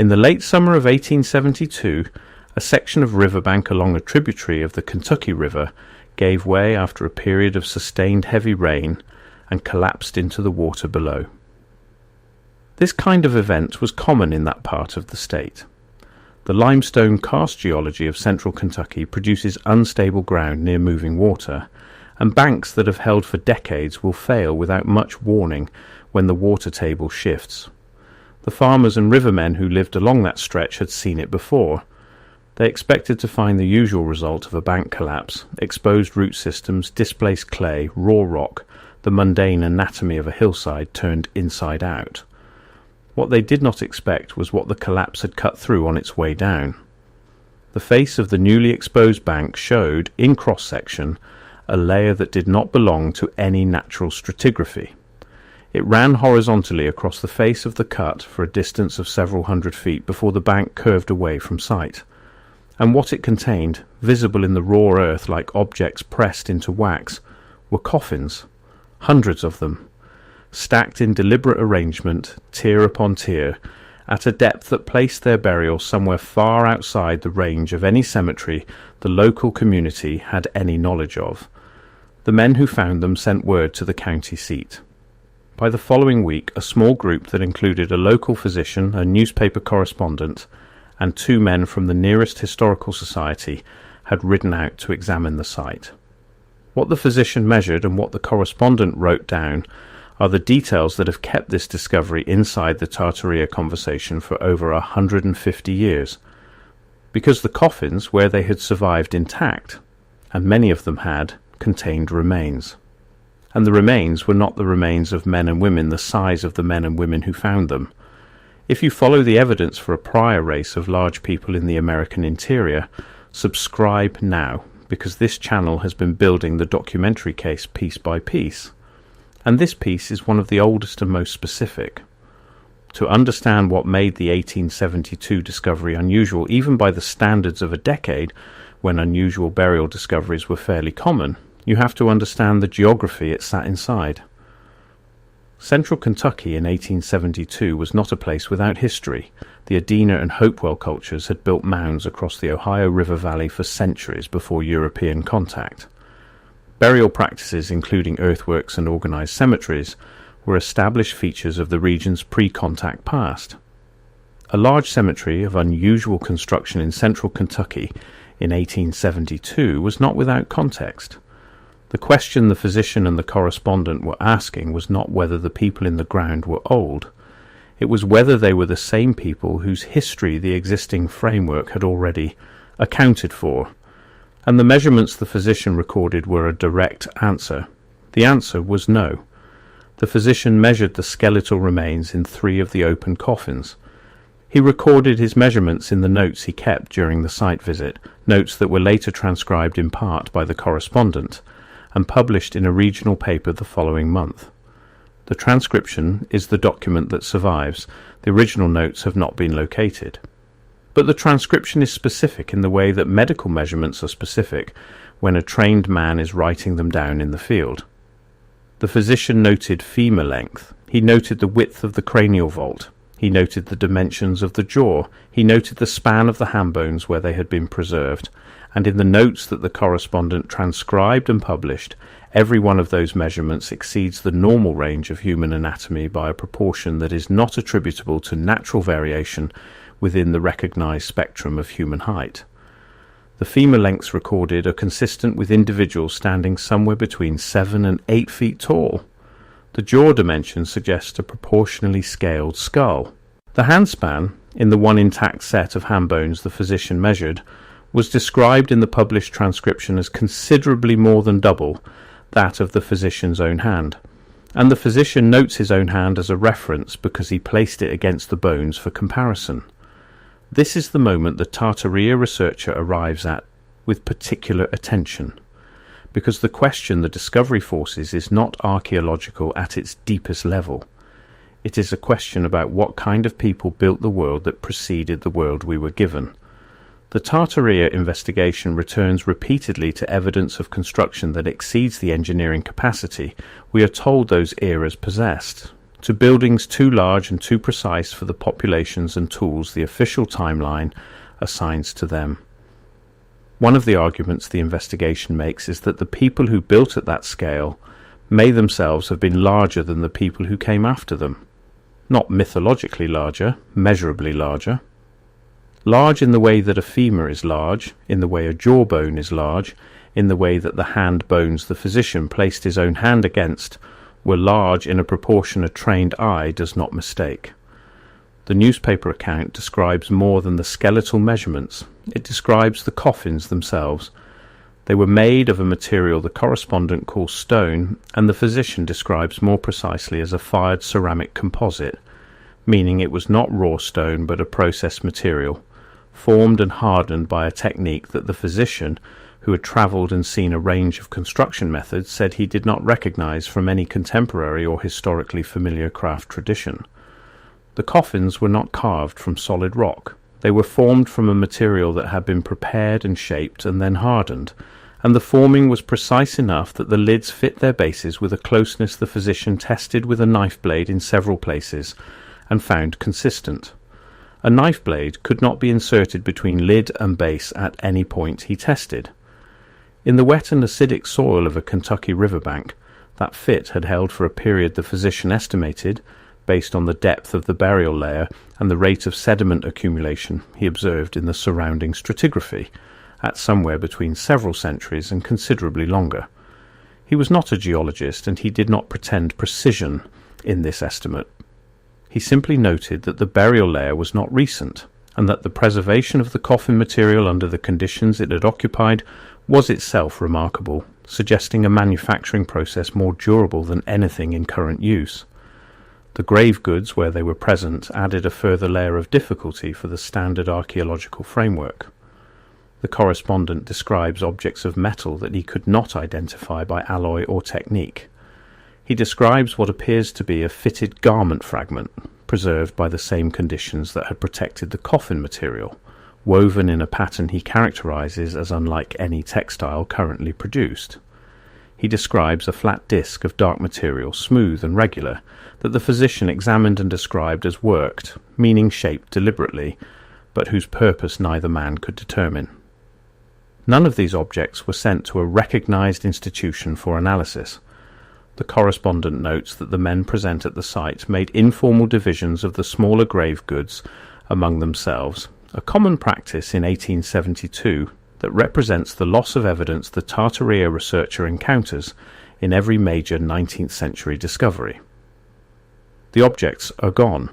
In the late summer of 1872, a section of riverbank along a tributary of the Kentucky River gave way after a period of sustained heavy rain and collapsed into the water below. This kind of event was common in that part of the state. The limestone karst geology of central Kentucky produces unstable ground near moving water, and banks that have held for decades will fail without much warning when the water table shifts. The farmers and rivermen who lived along that stretch had seen it before. They expected to find the usual result of a bank collapse: exposed root systems, displaced clay, raw rock, the mundane anatomy of a hillside turned inside out. What they did not expect was what the collapse had cut through on its way down. The face of the newly exposed bank showed, in cross-section, a layer that did not belong to any natural stratigraphy. It ran horizontally across the face of the cut for a distance of several hundred feet before the bank curved away from sight. And what it contained, visible in the raw earth like objects pressed into wax, were coffins, hundreds of them, stacked in deliberate arrangement, tier upon tier, at a depth that placed their burial somewhere far outside the range of any cemetery the local community had any knowledge of. The men who found them sent word to the county seat. By the following week, a small group that included a local physician, a newspaper correspondent, and 2 men from the nearest historical society had ridden out to examine the site. What the physician measured and what the correspondent wrote down are the details that have kept this discovery inside the Tartaria conversation for over 150 years, because the coffins, where they had survived intact, and many of them had, contained remains. And the remains were not the remains of men and women the size of the men and women who found them. If you follow the evidence for a prior race of large people in the American interior, subscribe now, because this channel has been building the documentary case piece by piece. And this piece is one of the oldest and most specific. To understand what made the 1872 discovery unusual, even by the standards of a decade when unusual burial discoveries were fairly common, you have to understand the geography it sat inside. Central Kentucky in 1872 was not a place without history. The Adena and Hopewell cultures had built mounds across the Ohio River Valley for centuries before European contact. Burial practices, including earthworks and organized cemeteries, were established features of the region's pre-contact past. A large cemetery of unusual construction in central Kentucky in 1872 was not without context. The question the physician and the correspondent were asking was not whether the people in the ground were old. It was whether they were the same people whose history the existing framework had already accounted for. And the measurements the physician recorded were a direct answer. The answer was no. The physician measured the skeletal remains in 3 of the open coffins. He recorded his measurements in the notes he kept during the site visit, notes that were later transcribed in part by the correspondent, and published in a regional paper the following month. The transcription is the document that survives. The original notes have not been located. But the transcription is specific in the way that medical measurements are specific when a trained man is writing them down in the field. The physician noted femur length. He noted the width of the cranial vault. He noted the dimensions of the jaw. He noted the span of the ham bones where they had been preserved. And in the notes that the correspondent transcribed and published, every one of those measurements exceeds the normal range of human anatomy by a proportion that is not attributable to natural variation within the recognized spectrum of human height. The femur lengths recorded are consistent with individuals standing somewhere between 7 and 8 feet tall. The jaw dimension suggests a proportionally scaled skull. The handspan, in the one intact set of ham bones the physician measured, was described in the published transcription as considerably more than double that of the physician's own hand. And the physician notes his own hand as a reference because he placed it against the bones for comparison. This is the moment the Tartaria researcher arrives at with particular attention, because the question the discovery forces is not archaeological at its deepest level. It is a question about what kind of people built the world that preceded the world we were given. The Tartaria investigation returns repeatedly to evidence of construction that exceeds the engineering capacity we are told those eras possessed. to buildings too large and too precise for the populations and tools the official timeline assigns to them. One of the arguments the investigation makes is that the people who built at that scale may themselves have been larger than the people who came after them. Not mythologically larger, measurably larger. Large in the way that a femur is large, in the way a jawbone is large, in the way that the hand bones the physician placed his own hand against were large in a proportion a trained eye does not mistake. The newspaper account describes more than the skeletal measurements. It describes the coffins themselves. They were made of a material the correspondent calls stone, and the physician describes more precisely as a fired ceramic composite, meaning it was not raw stone but a processed material, formed and hardened by a technique that the physician, who had travelled and seen a range of construction methods, said he did not recognize from any contemporary or historically familiar craft tradition. The coffins were not carved from solid rock. They were formed from a material that had been prepared and shaped and then hardened, and the forming was precise enough that the lids fit their bases with a closeness the physician tested with a knife blade in several places and found consistent. A knife blade could not be inserted between lid and base at any point he tested. In the wet and acidic soil of a Kentucky riverbank, that fit had held for a period the physician estimated, based on the depth of the burial layer and the rate of sediment accumulation he observed in the surrounding stratigraphy, at somewhere between several centuries and considerably longer. He was not a geologist, and he did not pretend precision in this estimate. He simply noted that the burial layer was not recent, and that the preservation of the coffin material under the conditions it had occupied was itself remarkable, suggesting a manufacturing process more durable than anything in current use. The grave goods, where they were present, added a further layer of difficulty for the standard archaeological framework. The correspondent describes objects of metal that he could not identify by alloy or technique. He describes what appears to be a fitted garment fragment, preserved by the same conditions that had protected the coffin material, woven in a pattern he characterizes as unlike any textile currently produced. He describes a flat disc of dark material, smooth and regular, that the physician examined and described as worked, meaning shaped deliberately, but whose purpose neither man could determine. None of these objects were sent to a recognized institution for analysis. The correspondent notes that the men present at the site made informal divisions of the smaller grave goods among themselves, a common practice in 1872 that represents the loss of evidence the Tartaria researcher encounters in every major 19th century discovery. The objects are gone.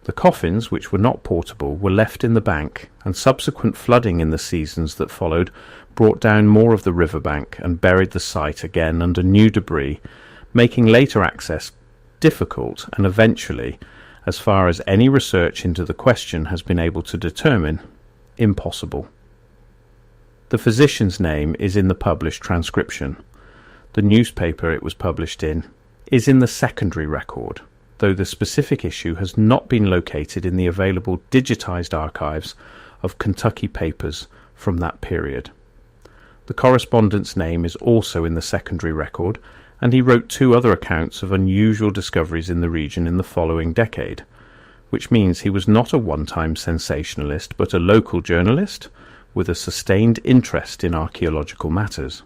The coffins, which were not portable, were left in the bank, and subsequent flooding in the seasons that followed brought down more of the riverbank and buried the site again under new debris, making later access difficult and eventually, as far as any research into the question has been able to determine, impossible. The physician's name is in the published transcription. The newspaper it was published in is in the secondary record, though the specific issue has not been located in the available digitized archives of Kentucky papers from that period. The correspondent's name is also in the secondary record, and he wrote 2 other accounts of unusual discoveries in the region in the following decade, which means he was not a one-time sensationalist but a local journalist with a sustained interest in archaeological matters.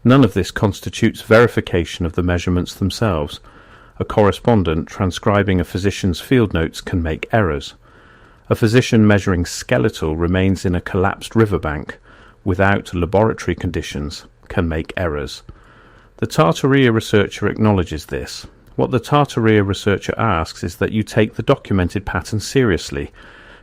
None of this constitutes verification of the measurements themselves. A correspondent transcribing a physician's field notes can make errors. A physician measuring skeletal remains in a collapsed riverbank without laboratory conditions can make errors. The Tartaria researcher acknowledges this. What the Tartaria researcher asks is that you take the documented pattern seriously,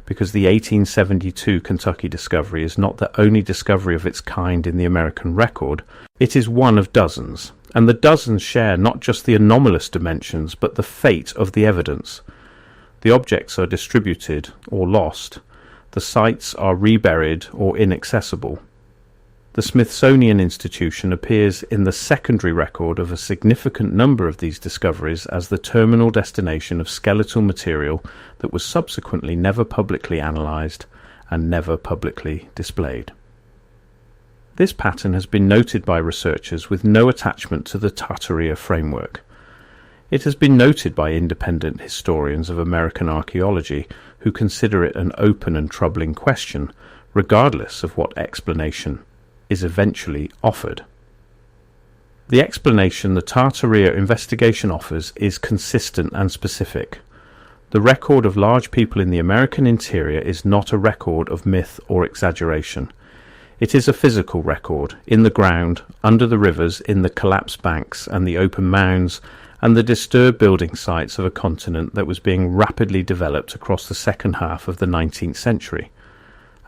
because the 1872 Kentucky discovery is not the only discovery of its kind in the American record. It is one of dozens, and the dozens share not just the anomalous dimensions but the fate of the evidence. The objects are distributed or lost. The sites are reburied or inaccessible. The Smithsonian Institution appears in the secondary record of a significant number of these discoveries as the terminal destination of skeletal material that was subsequently never publicly analysed and never publicly displayed. This pattern has been noted by researchers with no attachment to the Tartaria framework. It has been noted by independent historians of American archaeology who consider it an open and troubling question, regardless of what explanation is eventually offered. The explanation the Tartaria investigation offers is consistent and specific. The record of large people in the American interior is not a record of myth or exaggeration. It is a physical record, in the ground, under the rivers, in the collapsed banks and the open mounds, and the disturbed building sites of a continent that was being rapidly developed across the second half of the 19th century,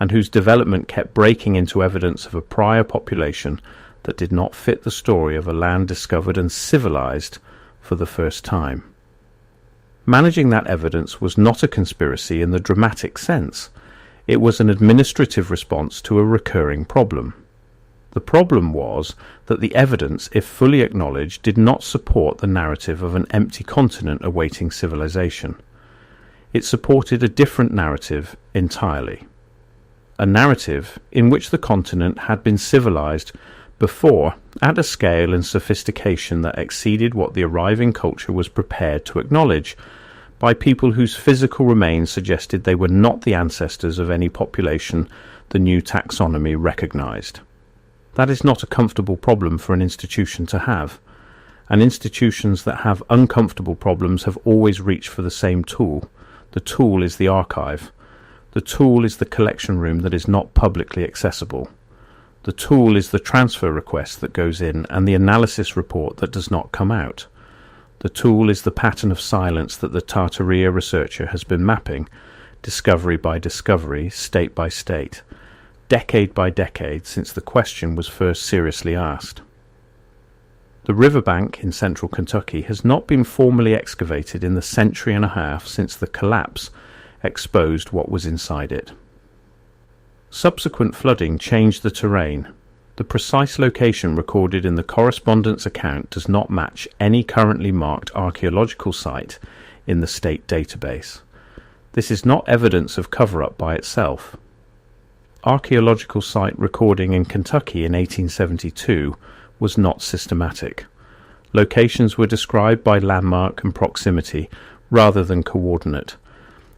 and whose development kept breaking into evidence of a prior population that did not fit the story of a land discovered and civilized for the first time. Managing that evidence was not a conspiracy in the dramatic sense. It was an administrative response to a recurring problem. The problem was that the evidence, if fully acknowledged, did not support the narrative of an empty continent awaiting civilization. It supported a different narrative entirely. A narrative in which the continent had been civilized before at a scale and sophistication that exceeded what the arriving culture was prepared to acknowledge, by people whose physical remains suggested they were not the ancestors of any population the new taxonomy recognized. That is not a comfortable problem for an institution to have, and institutions that have uncomfortable problems have always reached for the same tool. The tool is the archive. The tool is the collection room that is not publicly accessible. The tool is the transfer request that goes in and the analysis report that does not come out. The tool is the pattern of silence that the Tartaria researcher has been mapping, discovery by discovery, state by state, decade by decade since the question was first seriously asked. The Riverbank in central Kentucky has not been formally excavated in the century and a half since the collapse exposed what was inside it. Subsequent flooding changed the terrain. The precise location recorded in the correspondence account does not match any currently marked archaeological site in the state database. This is not evidence of cover-up by itself. Archaeological site recording in Kentucky in 1872 was not systematic. Locations were described by landmark and proximity rather than coordinate,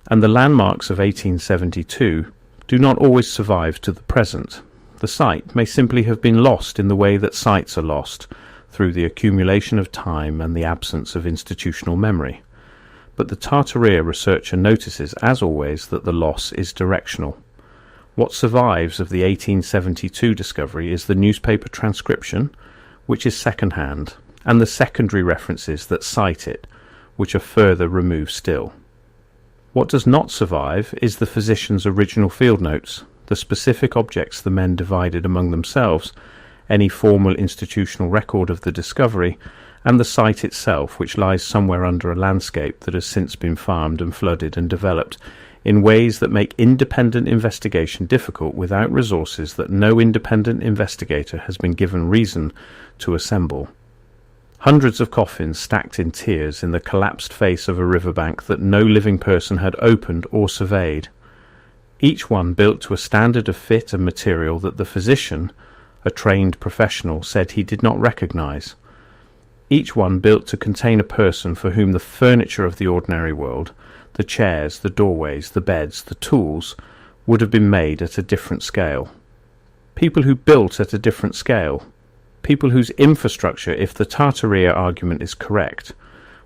and the landmarks of 1872 do not always survive to the present. The site may simply have been lost in the way that sites are lost, through the accumulation of time and the absence of institutional memory. But the Tartaria researcher notices, as always, that the loss is directional. What survives of the 1872 discovery is the newspaper transcription, which is second-hand, and the secondary references that cite it, which are further removed still. What does not survive is the physician's original field notes, the specific objects the men divided among themselves, any formal institutional record of the discovery, and the site itself, which lies somewhere under a landscape that has since been farmed and flooded and developed in ways that make independent investigation difficult without resources that no independent investigator has been given reason to assemble. Hundreds of coffins stacked in tiers in the collapsed face of a riverbank that no living person had opened or surveyed. Each one built to a standard of fit and material that the physician, a trained professional, said he did not recognize. Each one built to contain a person for whom the furniture of the ordinary world, the chairs, the doorways, the beds, the tools, would have been made at a different scale. People who built at a different scale. People whose infrastructure, if the Tartaria argument is correct,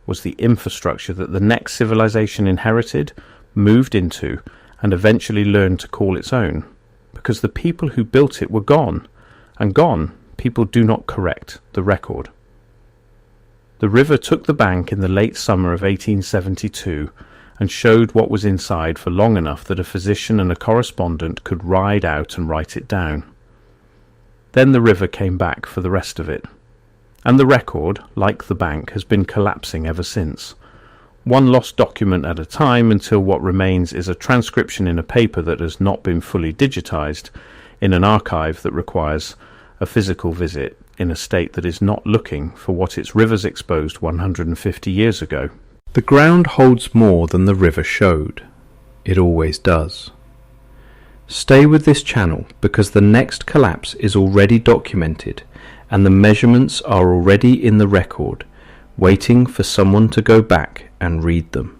was the infrastructure that the next civilization inherited, moved into, and eventually learned to call its own, because the people who built it were gone, and gone, people do not correct the record. The river took the bank in the late summer of 1872 and showed what was inside for long enough that a physician and a correspondent could ride out and write it down. Then the river came back for the rest of it, and the record, like the bank, has been collapsing ever since, one lost document at a time, until what remains is a transcription in a paper that has not been fully digitized, in an archive that requires a physical visit, in a state that is not looking for what its rivers exposed 150 years ago. The ground holds more than the river showed. It always does. Stay with this channel, because the next collapse is already documented and the measurements are already in the record, waiting for someone to go back and read them.